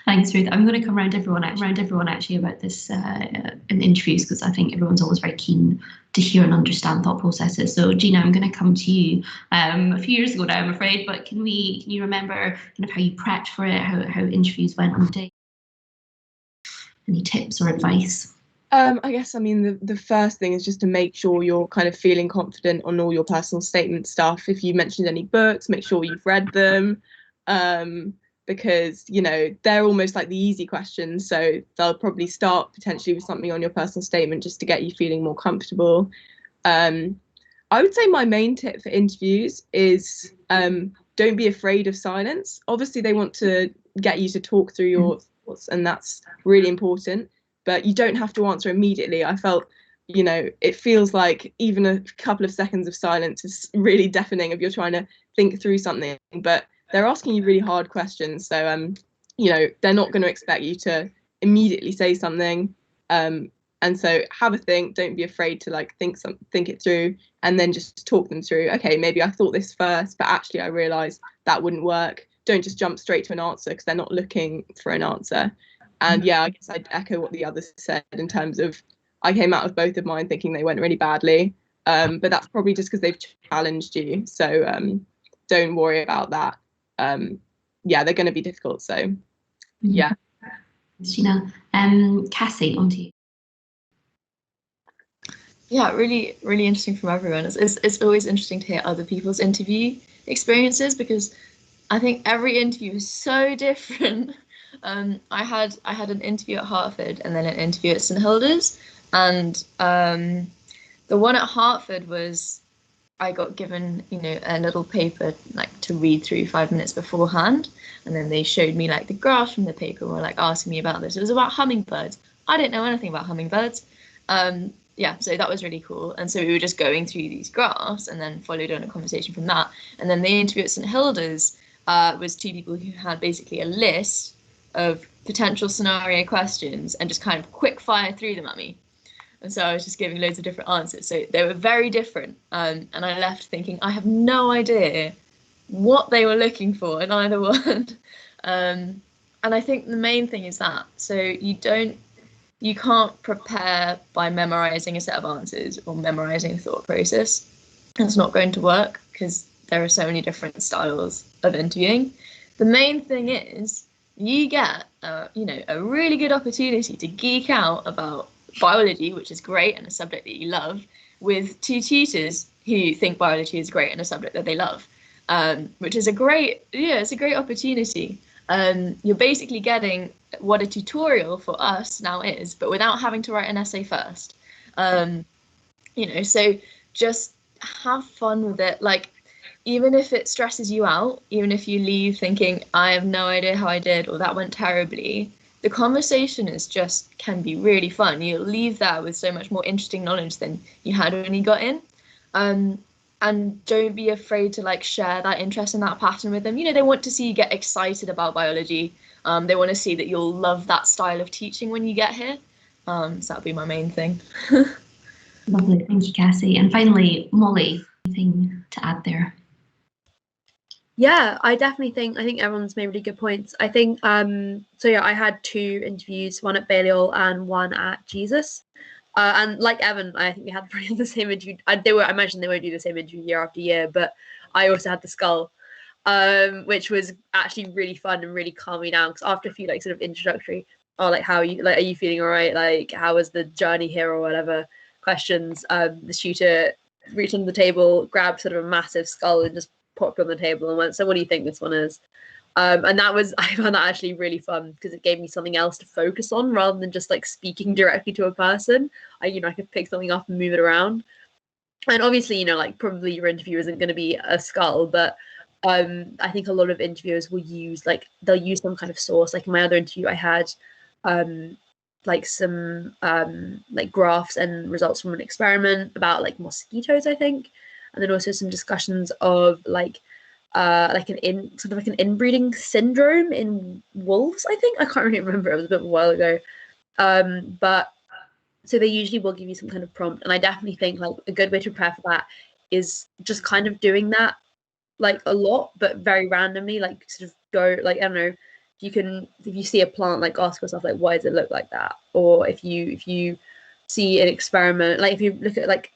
Thanks, Ruth. I'm going to come around everyone actually about this in interviews, because I think everyone's always very keen to hear and understand thought processes. So Gina, I'm going to come to you. A few years ago now, I'm afraid, but can you remember kind of how you prepped for it, how interviews went on the day? Any tips or advice? I guess, I mean, the first thing is just to make sure you're kind of feeling confident on all your personal statement stuff. If you mentioned any books, make sure you've read them, because, you know, they're almost like the easy questions. So they'll probably start potentially with something on your personal statement just to get you feeling more comfortable. I would say my main tip for interviews is don't be afraid of silence. Obviously, they want to get you to talk through your thoughts, and that's really important. But you don't have to answer immediately. I felt, you know, it feels like even a couple of seconds of silence is really deafening if you're trying to think through something. But they're asking you really hard questions. So, you know, they're not going to expect you to immediately say something. And so have a think. Don't be afraid to like think it through, and then just talk them through. Okay, maybe I thought this first, but actually I realised that wouldn't work. Don't just jump straight to an answer, because they're not looking for an answer. And yeah, I guess I'd echo what the others said in terms of I came out of both of mine thinking they went really badly. But that's probably just because they've challenged you. So don't worry about that. Yeah, they're going to be difficult. So yeah. Gina, Cassie, on to you. Yeah, really, really interesting from everyone. It's always interesting to hear other people's interview experiences, because I think every interview is so different. I had an interview at Hartford and then an interview at St Hilda's, and the one at Hartford was I got given, you know, a little paper like to read through 5 minutes beforehand, and then they showed me like the graphs from the paper and were like asking me about this. It was about hummingbirds. I didn't know anything about hummingbirds. Yeah, so that was really cool. And so we were just going through these graphs and then followed on a conversation from that. And then the interview at St Hilda's was 2 people who had basically a list of potential scenario questions and just kind of quick fire through them at me. And so I was just giving loads of different answers. So they were very different. And I left thinking, I have no idea what they were looking for in either one. And I think the main thing is that. So you can't prepare by memorizing a set of answers or memorizing a thought process. It's not going to work because there are so many different styles of interviewing. The main thing is you get a really good opportunity to geek out about biology, which is great and a subject that you love, with 2 tutors who think biology is great and a subject that they love. which is it's a great opportunity. You're basically getting what a tutorial for us now is, but without having to write an essay first. So just have fun with it. Like, even if it stresses you out, even if you leave thinking, I have no idea how I did, or that went terribly, the conversation can be really fun. You'll leave there with so much more interesting knowledge than you had when you got in. And don't be afraid to like share that interest in that pattern with them. They want to see you get excited about biology. They want to see that you'll love that style of teaching when you get here. So that'll be my main thing. Lovely, thank you, Cassie. And finally, Molly, anything to add there? Yeah, I think everyone's made really good points. I think I had 2 interviews, one at Balliol and one at Jesus. And like Evan, I think we had pretty the same interview. I imagine they won't do the same interview year after year, but I also had the Skull, which was actually really fun and really calmed me down. Because after a few like sort of introductory, how are you, like, are you feeling all right? Like, how was the journey here or whatever questions, the tutor reached under the table, grabbed sort of a massive skull and just popped on the table and went, so what do you think this one is? And I found that actually really fun because it gave me something else to focus on rather than just like speaking directly to a person. I could pick something up and move it around. And obviously, like probably your interview isn't going to be a skull, but I think a lot of interviewers will use they'll use some kind of source. Like in my other interview, I had some graphs and results from an experiment about like mosquitoes, I think, and then also some discussions of an inbreeding syndrome in wolves. I think I can't really remember. It was a bit of a while ago. But so they usually will give you some kind of prompt, and I definitely think like a good way to prepare for that is just kind of doing that like a lot, but very randomly. Like sort of go like, I don't know. If you see a plant, like ask yourself like, why does it look like that? Or if you see an experiment, like if you look at like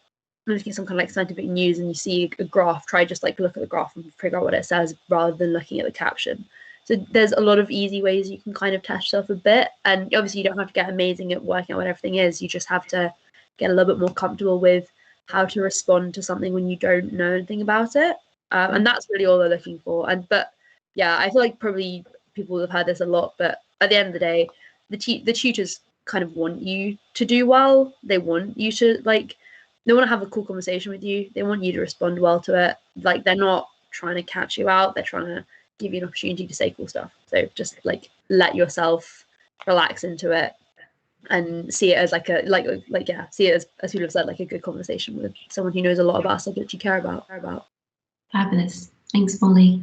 looking at some kind of like scientific news and you see a graph, try just like look at the graph and figure out what it says rather than looking at the caption. So there's a lot of easy ways you can kind of test yourself a bit, and obviously you don't have to get amazing at working out what everything is. You just have to get a little bit more comfortable with how to respond to something when you don't know anything about it, and that's really all they're looking for. But yeah, I feel like probably people have had this a lot, but at the end of the day, the tutors kind of want you to do well. They want you to they want to have a cool conversation with you. They want you to respond well to it. Like, they're not trying to catch you out. They're trying to give you an opportunity to say cool stuff. So just like let yourself relax into it and see it as see it as people have said, like a good conversation with someone who knows a lot about a subject you care about. Fabulous. Thanks, Molly.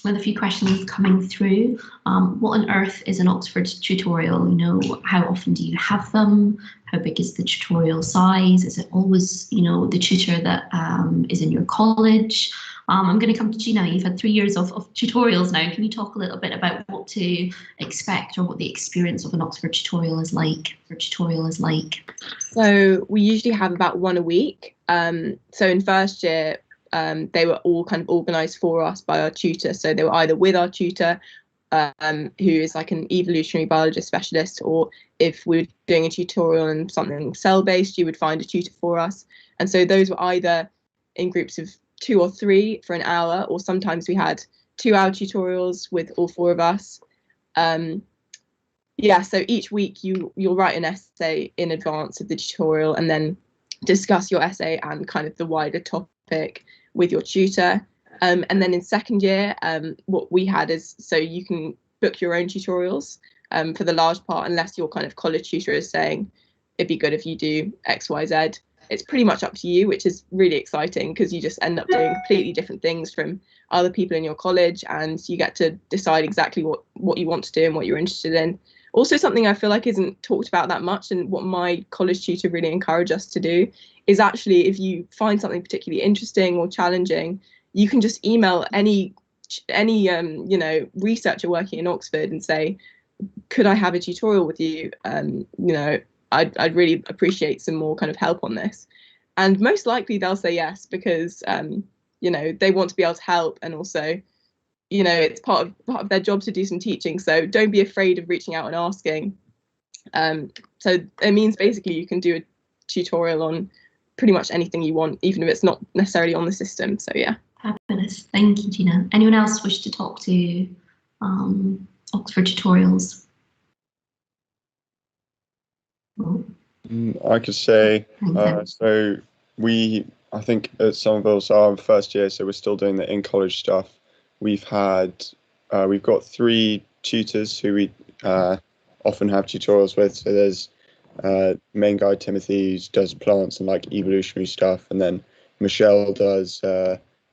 With a few questions coming through, what on earth is an Oxford tutorial? How often do you have them? How big is the tutorial size? Is it always, the tutor that is in your college? I'm going to come to Gina. You've had 3 years of tutorials now. Can you talk a little bit about what to expect or what the experience of an Oxford tutorial is like? So we usually have about one a week. So in first year, they were all kind of organised for us by our tutor. So they were either with our tutor, who is like an evolutionary biologist specialist, or if we were doing a tutorial on something cell-based, you would find a tutor for us. And so those were either in groups of 2 or 3 for an hour, or sometimes we had 2-hour tutorials with all 4 of us. So each week you'll write an essay in advance of the tutorial and then discuss your essay and kind of the wider topic with your tutor. And then in second year, what we had is, so you can book your own tutorials for the large part, unless your kind of college tutor is saying it'd be good if you do X, Y, Z. It's pretty much up to you, which is really exciting because you just end up doing completely different things from other people in your college, and you get to decide exactly what you want to do and what you're interested in. Also, something I feel like isn't talked about that much, and what my college tutor really encouraged us to do, is actually if you find something particularly interesting or challenging, you can just email any researcher working in Oxford and say, could I have a tutorial with you? I'd really appreciate some more kind of help on this. And most likely they'll say yes, because they want to be able to help, and also it's part of their job to do some teaching. So don't be afraid of reaching out and asking. So it means basically you can do a tutorial on pretty much anything you want, even if it's not necessarily on the system. So yeah. Fabulous. Thank you, Gina. Anyone else wish to talk to Oxford tutorials? Oh, I could say, thanks. so I think at Somerville's our first year, so we're still doing the in-college stuff. We've got 3 tutors who we often have tutorials with. So there's main guy Timothy, who does plants and like evolutionary stuff, and then Michelle does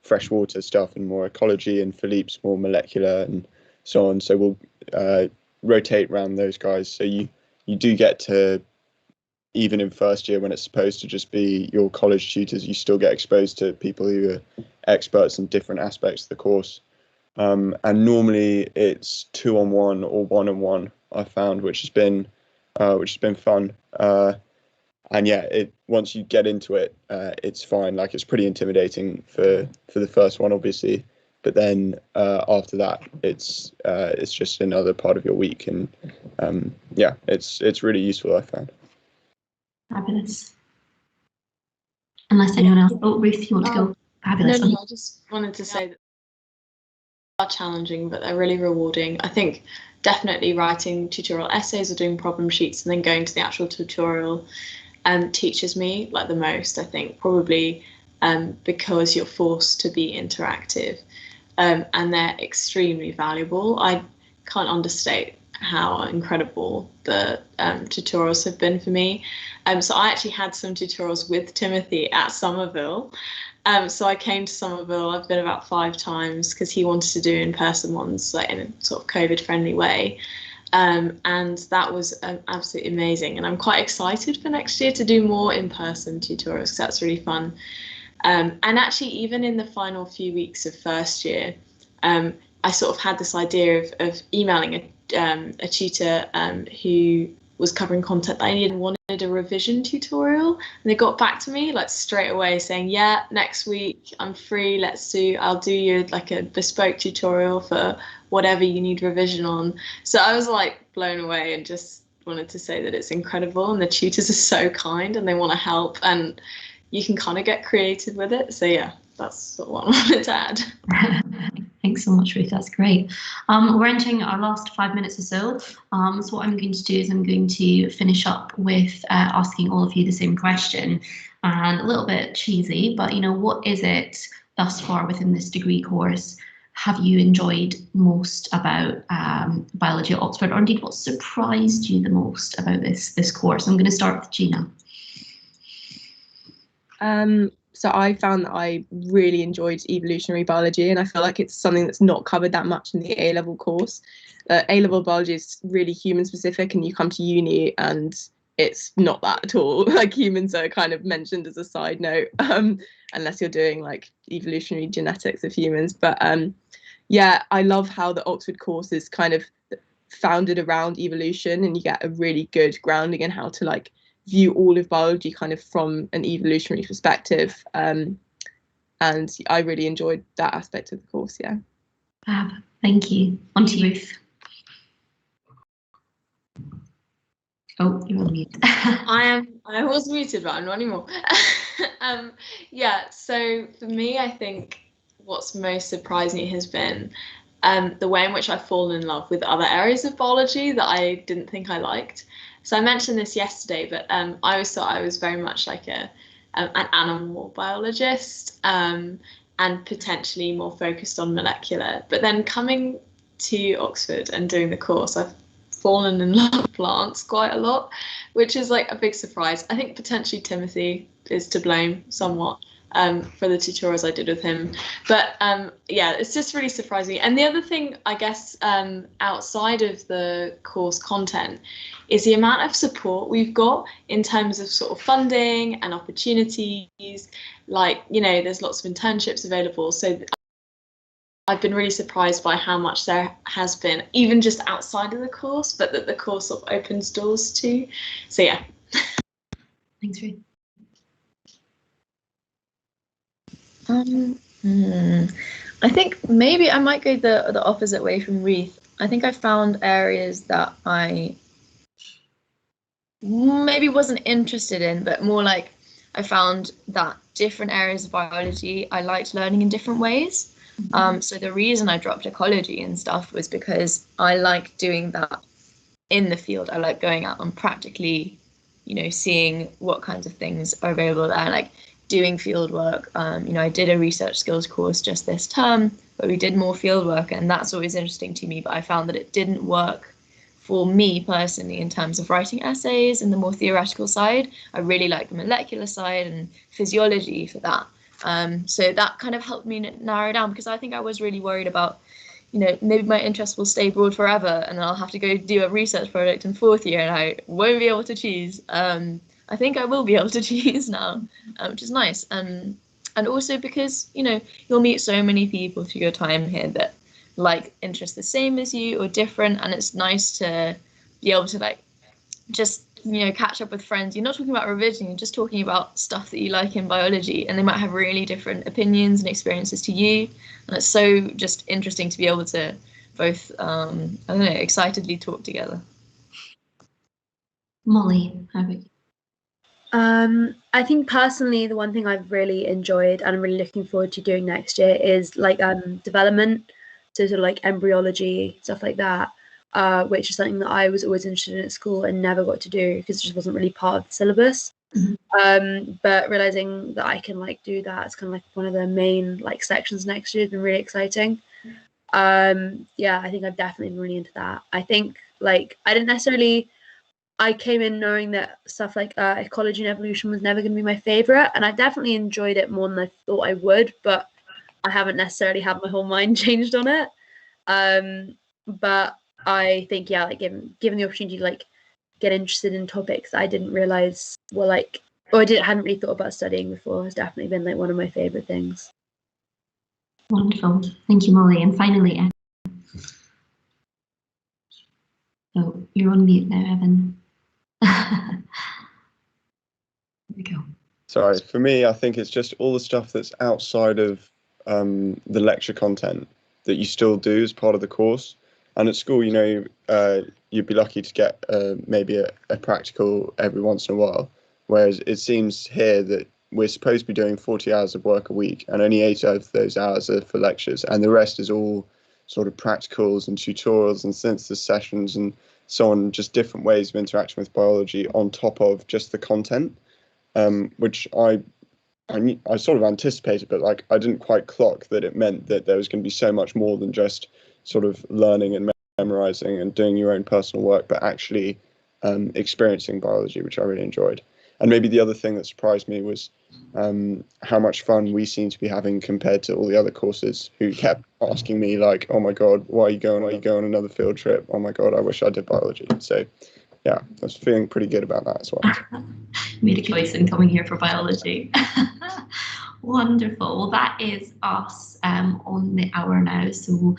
freshwater stuff and more ecology, and Philippe's more molecular and so on. So we'll rotate around those guys. So you do get to, even in first year when it's supposed to just be your college tutors, you still get exposed to people who are experts in different aspects of the course. And normally it's 2-on-1 or 1-on-1, I found, which has been fun. And yeah, once you get into it, it's fine. Like, it's pretty intimidating for the first one, obviously, but then after that, it's just another part of your week, and yeah, it's really useful, I found. Fabulous. Unless anyone else. Oh, Ruth, you want to go? Fabulous. No, I just wanted to say that they are challenging, but they're really rewarding. I think definitely writing tutorial essays or doing problem sheets and then going to the actual tutorial teaches me like the most, I think, probably because you're forced to be interactive, and they're extremely valuable. I can't understate how incredible the tutorials have been for me. So I actually had some tutorials with Timothy at Somerville. So I came to Somerville, I've been about 5 times because he wanted to do in-person ones, like in a sort of COVID-friendly way. And that was absolutely amazing. And I'm quite excited for next year to do more in-person tutorials because that's really fun. And actually, even in the final few weeks of first year, I sort of had this idea of emailing a tutor who was covering content that I needed and wanted a revision tutorial, and they got back to me like straight away saying, yeah, next week I'm free, I'll do you like a bespoke tutorial for whatever you need revision on. So I was like blown away and just wanted to say that it's incredible, and the tutors are so kind and they want to help, and you can kind of get creative with it. So yeah, that's sort of what I wanted to add. Thanks so much, Ruth. That's great. We're entering our last 5 minutes or so. So what I'm going to do is I'm going to finish up with asking all of you the same question, and a little bit cheesy, but you know, what is it thus far within this degree course have you enjoyed most about biology at Oxford, or indeed what surprised you the most about this course? I'm going to start with Gina. So I found that I really enjoyed evolutionary biology, and I feel like it's something that's not covered that much in the A-level course. A-level biology is really human specific, and you come to uni and it's not that at all. Like, humans are kind of mentioned as a side note, unless you're doing like evolutionary genetics of humans. But yeah, I love how the Oxford course is kind of founded around evolution, and you get a really good grounding in how to like view all of biology kind of from an evolutionary perspective, and I really enjoyed that aspect of the course. Yeah. Fab. Thank you. On to Ruth. Oh, you're on mute. I was muted, but I'm not anymore. Yeah, so for me, I think what's most surprised me has been the way in which I've fallen in love with other areas of biology that I didn't think I liked. So I mentioned this yesterday, but I always thought I was very much like an animal biologist, and potentially more focused on molecular. But then coming to Oxford and doing the course, I've fallen in love with plants quite a lot, which is like a big surprise. I think potentially Timothy is to blame somewhat for the tutorials I did with him. But yeah, it's just really surprised me. And the other thing, I guess, outside of the course content is the amount of support we've got in terms of sort of funding and opportunities. Like, you know, there's lots of internships available. So I've been really surprised by how much there has been, even just outside of the course, but that the course sort of opens doors to. So yeah. Thanks, Ruth. I think maybe I might go the opposite way from Ruth. I think I found areas that I maybe wasn't interested in, but more like I found that different areas of biology I liked learning in different ways. So the reason I dropped ecology and stuff was because I like doing that in the field. I like going out and practically, seeing what kinds of things are available there, like doing field work. I did a research skills course just this term, but we did more field work, and that's always interesting to me. But I found that it didn't work for me personally in terms of writing essays and the more theoretical side. I really like the molecular side and physiology for that. So that kind of helped me narrow down, because I think I was really worried about, maybe my interest will stay broad forever and I'll have to go do a research project in 4th year and I won't be able to choose. I think I will be able to choose now, which is nice. And also because, you'll meet so many people through your time here that like interests the same as you or different, and it's nice to be able to like just catch up with friends. You're not talking about revision, you're just talking about stuff that you like in biology, and they might have really different opinions and experiences to you, and it's so just interesting to be able to both excitedly talk together. Molly, how about you? I think personally the one thing I've really enjoyed and I'm really looking forward to doing next year is like development, so sort of like embryology, stuff like that. Which is something that I was always interested in at school and never got to do because it just wasn't really part of the syllabus. But realizing that I can like do that, it's kind of like one of the main like sections next year has been really exciting. I think I've definitely been really into that. I think like I came in knowing that stuff like ecology and evolution was never going to be my favorite, and I definitely enjoyed it more than I thought I would, but I haven't necessarily had my whole mind changed on it. But I think, like given the opportunity to like get interested in topics I didn't realize were like, or hadn't really thought about studying before, has definitely been like one of my favorite things. Wonderful, thank you, Molly. And finally, Evan. Oh, you're on mute now, Evan. There we go. Sorry, for me, I think it's just all the stuff that's outside of the lecture content that you still do as part of the course. And at school, you'd be lucky to get maybe a practical every once in a while, whereas it seems here that we're supposed to be doing 40 hours of work a week, and only 8 of those hours are for lectures, and the rest is all sort of practicals and tutorials and synthesis sessions and so on, just different ways of interacting with biology on top of just the content, which I sort of anticipated, but like I didn't quite clock that it meant that there was going to be so much more than just sort of learning and memorizing and doing your own personal work, but actually experiencing biology, which I really enjoyed. And maybe the other thing that surprised me was how much fun we seem to be having compared to all the other courses who kept asking me like, oh my God, why are you going on another field trip? Oh my God, I wish I did biology. So yeah, I was feeling pretty good about that as well. Made a choice in coming here for biology. Wonderful. Well, that is us on the hour now. So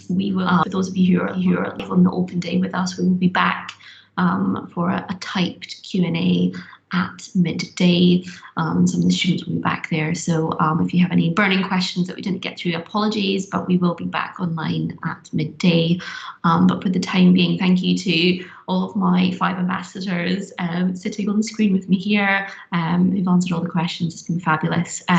we will, for those of you who are live on the open day with us, we will be back for a typed Q&A at midday. Some of the students will be back there. So if you have any burning questions that we didn't get through, apologies, but we will be back online at midday. But for the time being, thank you to all of my 5 ambassadors sitting on the screen with me here, who've answered all the questions. It's been fabulous.